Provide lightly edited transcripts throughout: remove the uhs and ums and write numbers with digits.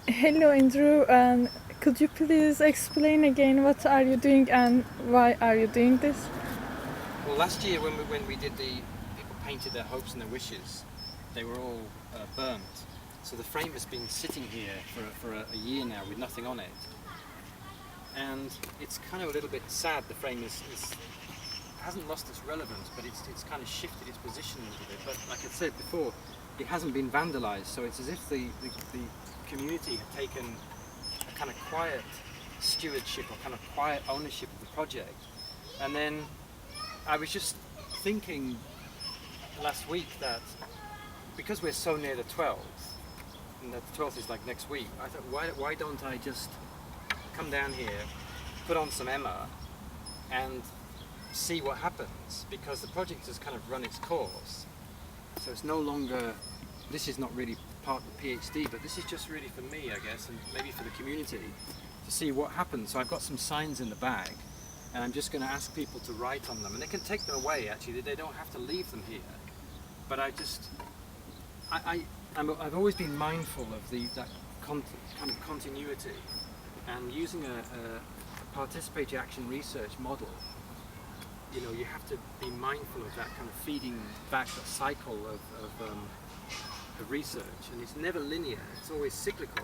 Hello, Andrew. Could you please explain again what are you doing and why are you doing this? Well, last year when we did people painted their hopes and their wishes, they were all burnt. So the frame has been sitting here for a year now with nothing on it. And it's kind of a little bit sad. The frame hasn't lost its relevance, but it's kind of shifted its position a little bit. But like I said before, it hasn't been vandalized, so it's as if the community had taken a kind of quiet stewardship or kind of quiet ownership of the project. And then I was just thinking last week that because we're so near the 12th, and the 12th is like next week, I thought, why don't I just come down here, put on some Emma, and see what happens, because the project has kind of run its course. So it's no longer, this is not really part of the PhD, but this is just really for me, I guess, and maybe for the community, to see what happens. So I've got some signs in the bag, and I'm just going to ask people to write on them, and they can take them away, actually, they don't have to leave them here. But I've always been mindful of that kind of continuity, and using a participatory action research model, you know, you have to be mindful of that kind of feeding back, that cycle of research, and it's never linear, it's always cyclical.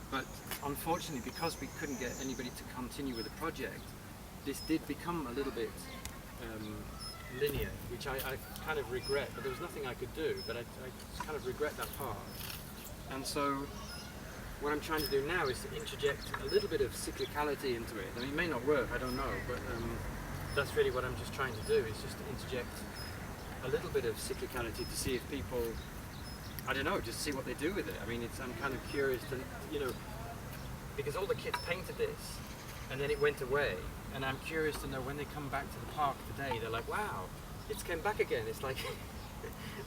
But unfortunately, because we couldn't get anybody to continue with the project, this did become a little bit linear, which I kind of regret, but there was nothing I could do, but I kind of regret that part. And so what I'm trying to do now is to interject a little bit of cyclicality into it. I mean, it may not work, I don't know, but that's really what I'm just trying to do, is just to interject a little bit of cyclicality to see if people, I don't know, just see what they do with it. I mean, I'm kind of curious to, you know, because all the kids painted this and then it went away, and I'm curious to know when they come back to the park today, they're like, wow, it's came back again. It's like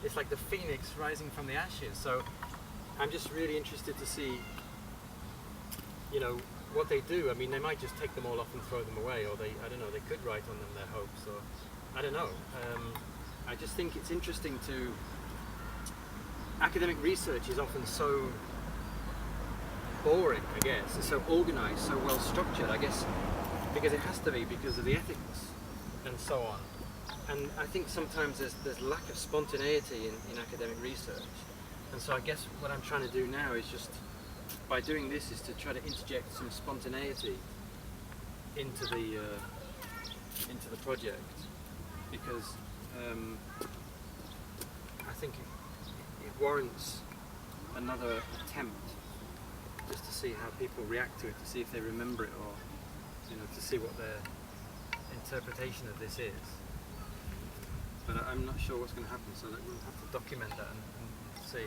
it's like the phoenix rising from the ashes. So I'm just really interested to see, you know, what they do. I mean, they might just take them all off and throw them away, or I don't know, they could write on them their hopes, or I don't know. I just think it's interesting to, academic research is often so boring, I guess. It's so organized, so well structured, I guess, because it has to be, because of the ethics and so on. And I think sometimes there's lack of spontaneity in academic research. And so I guess what I'm trying to do now is just, by doing this, is to try to interject some spontaneity into the project, because I think it warrants another attempt, just to see how people react to it, to see if they remember it, or, you know, to see what their interpretation of this is. But I'm not sure what's going to happen, so we'll have to document that and see.